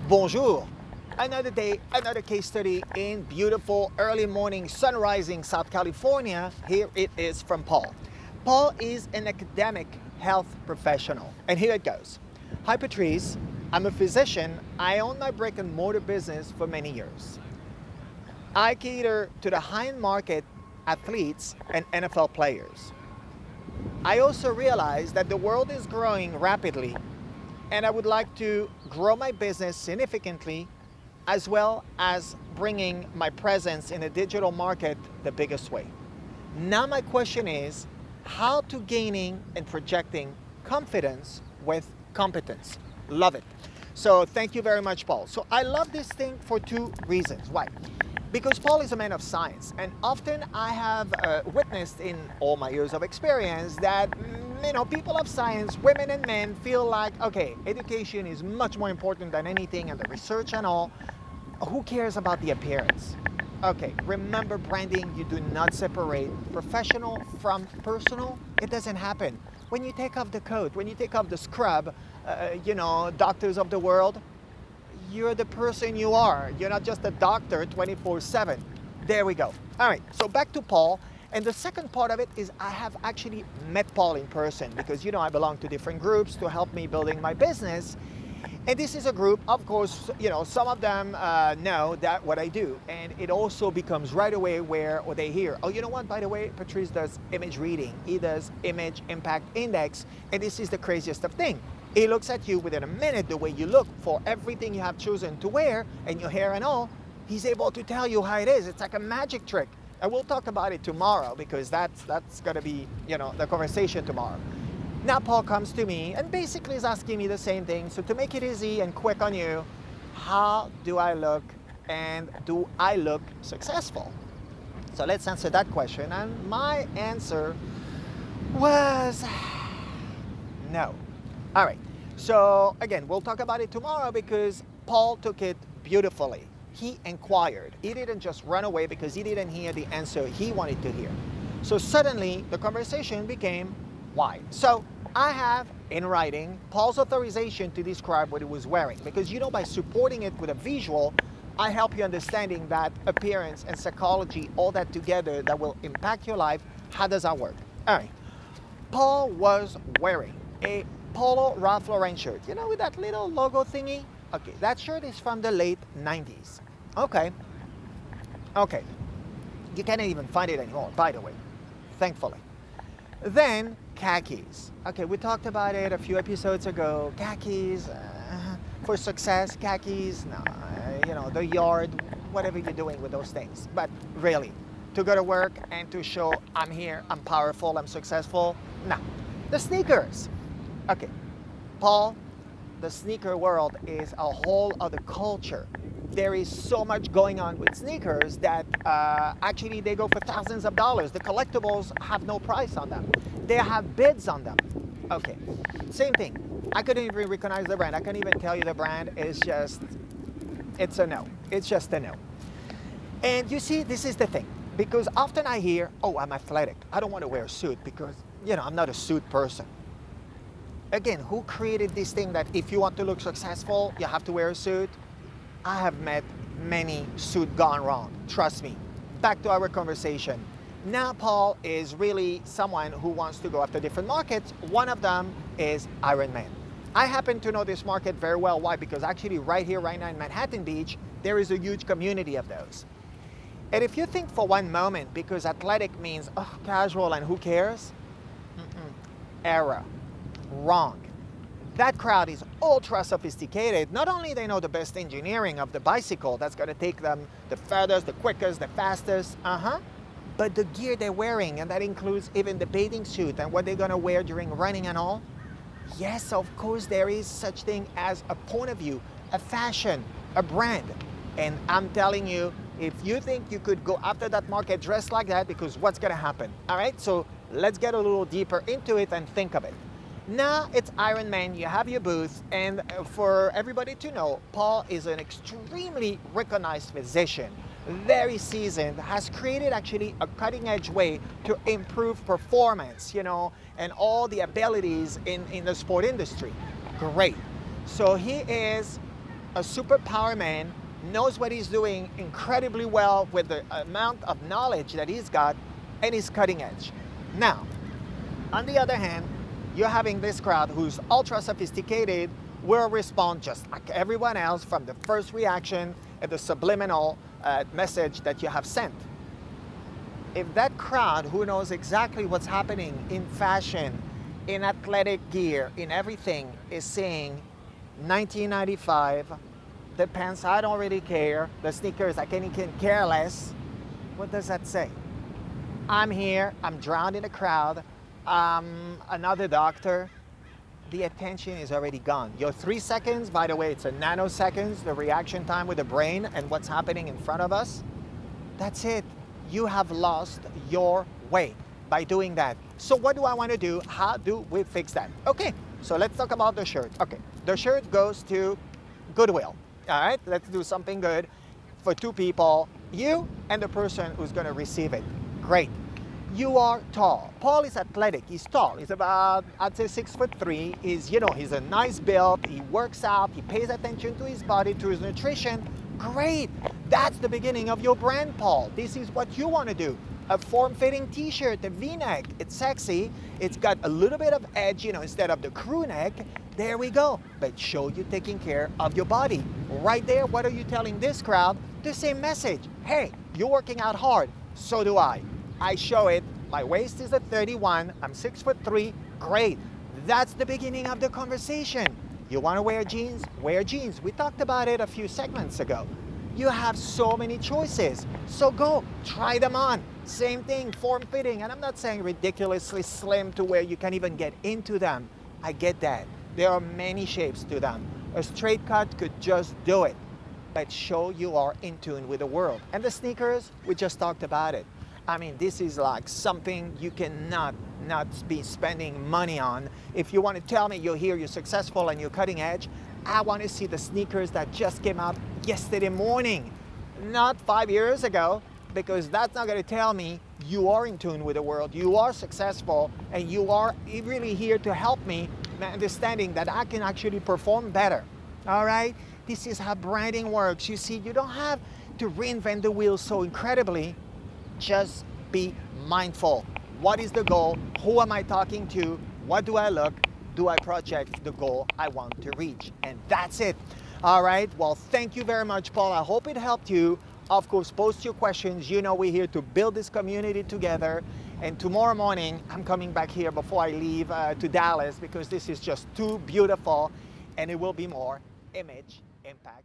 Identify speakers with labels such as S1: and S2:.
S1: Bonjour. Another day, another case study in beautiful early morning sunrising South California. Here it is from Paul. Paul is an academic health professional. And here it goes. Hi Patrice, I'm a physician. I own my brick and mortar business for many years. I cater to the high-end market athletes and NFL players. I also realize that the world is growing rapidly and I would like to grow my business significantly as well as bringing my presence in the digital market the biggest way. Now my question is how to gaining and projecting confidence with competence. Love it. So thank you very much, Paul. So I love this thing for two reasons. Why? Because Paul is a man of science, and often I have witnessed in all my years of experience that people of science, women and men, feel like, okay, education is much more important than anything and the research and all. Who cares about the appearance? Okay, remember branding, you do not separate professional from personal. It doesn't happen. When you take off the coat, when you take off the scrub, doctors of the world, you're the person you are. You're not just a doctor 24/7. There we go. All right, so back to Paul. And the second part of it is I have actually met Paul in person because, I belong to different groups to help me building my business. And this is a group, of course, some of them know that what I do. And it also becomes right away where they hear, oh, you know what, by the way, Patrice does image reading. He does image impact index. And this is the craziest of thing. He looks at you within a minute, the way you look for everything you have chosen to wear and your hair and all. He's able to tell you how it is. It's like a magic trick. And we'll talk about it tomorrow because that's going to be, the conversation tomorrow. Now Paul comes to me and basically is asking me the same thing. So to make it easy and quick on you, how do I look and do I look successful? So let's answer that question. And my answer was no. All right. So again, we'll talk about it tomorrow because Paul took it beautifully. He inquired. He didn't just run away because he didn't hear the answer he wanted to hear. So suddenly the conversation became why. So I have in writing Paul's authorization to describe what he was wearing because by supporting it with a visual, I help you understanding that appearance and psychology, all that together that will impact your life. How does that work? All right. Paul was wearing a Polo Ralph Lauren shirt, with that little logo thingy. Okay, that shirt is from the late 90s. Okay. You can't even find it anymore, by the way, thankfully. Then khakis. Okay, we talked about it a few episodes ago. Khakis for success, khakis, no, the yard, whatever you're doing with those things. But really, to go to work and to show I'm here, I'm powerful, I'm successful, no. The sneakers. Okay, Paul, the sneaker world is a whole other culture. There is so much going on with sneakers that actually they go for thousands of dollars. The collectibles have no price on them. They have bids on them. Okay, same thing. I couldn't even recognize the brand. I can't even tell you the brand. It's a no. It's just a no. And you see, this is the thing. Because often I hear, oh, I'm athletic. I don't want to wear a suit because, I'm not a suit person. Again, who created this thing that if you want to look successful, you have to wear a suit? I have met many suits gone wrong. Trust me. Back to our conversation. Now Paul is really someone who wants to go after different markets. One of them is Ironman. I happen to know this market very well. Why? Because actually right here, right now in Manhattan Beach, there is a huge community of those. And if you think for one moment, because athletic means casual and who cares? Error. Wrong. That crowd is ultra sophisticated. Not only they know the best engineering of the bicycle that's going to take them the furthest, the quickest, the fastest, but the gear they're wearing, and that includes even the bathing suit and what they're going to wear during running and all. Yes, of course, there is such thing as a point of view, a fashion, a brand. And I'm telling you, if you think you could go after that market dressed like that, because what's going to happen? All right, so let's get a little deeper into it and think of it. Now it's Ironman, you have your booth, and for everybody to know, Paul is an extremely recognized physician, very seasoned, has created actually a cutting-edge way to improve performance, and all the abilities in the sport industry. Great. So he is a superpower man, knows what he's doing incredibly well with the amount of knowledge that he's got, and he's cutting edge. Now, on the other hand, you're having this crowd who's ultra sophisticated, will respond just like everyone else from the first reaction and the subliminal message that you have sent. If that crowd who knows exactly what's happening in fashion, in athletic gear, in everything, is saying 1995, the pants, I don't really care, the sneakers, I can care less, what does that say? I'm here, I'm drowned in a crowd, another doctor, the attention is already gone. Your 3 seconds, by the way, it's a nanoseconds, the reaction time with the brain and what's happening in front of us, that's it. You have lost your way by doing that. So what do I want to do? How do we fix that? Okay, so let's talk about the shirt. Okay, the shirt goes to Goodwill. All right, let's do something good for two people, you and the person who's going to receive it. Great. You are tall. Paul is athletic. He's tall. He's about, I'd say 6'3". He's a nice build. He works out. He pays attention to his body, to his nutrition. Great. That's the beginning of your brand, Paul. This is what you want to do. A form-fitting t-shirt, a v-neck. It's sexy. It's got a little bit of edge, instead of the crew neck. There we go. But show you taking care of your body. Right there, what are you telling this crowd? The same message. Hey, you're working out hard. So do I. I show it. My waist is a 31. I'm 6'3". Great. That's the beginning of the conversation. You want to wear jeans? Wear jeans. We talked about it a few segments ago. You have so many choices. So go, try them on. Same thing, form-fitting. And I'm not saying ridiculously slim to where you can't even get into them. I get that. There are many shapes to them. A straight cut could just do it. But show you are in tune with the world. And the sneakers, we just talked about it. I mean, this is like something you cannot not be spending money on. If you want to tell me you're here, you're successful, and you're cutting edge, I want to see the sneakers that just came out yesterday morning, not 5 years ago, because that's not going to tell me you are in tune with the world, you are successful, and you are really here to help me understanding that I can actually perform better. All right? This is how branding works. You see, you don't have to reinvent the wheel so incredibly. Just be mindful. What is the goal? Who am I talking to? What do I look? Do I project the goal I want to reach? And that's it. All right. Well, thank you very much, Paul. I hope it helped you. Of course, post your questions. You know we're here to build this community together. And tomorrow morning, I'm coming back here before I leave to Dallas, because this is just too beautiful, and it will be more image impact.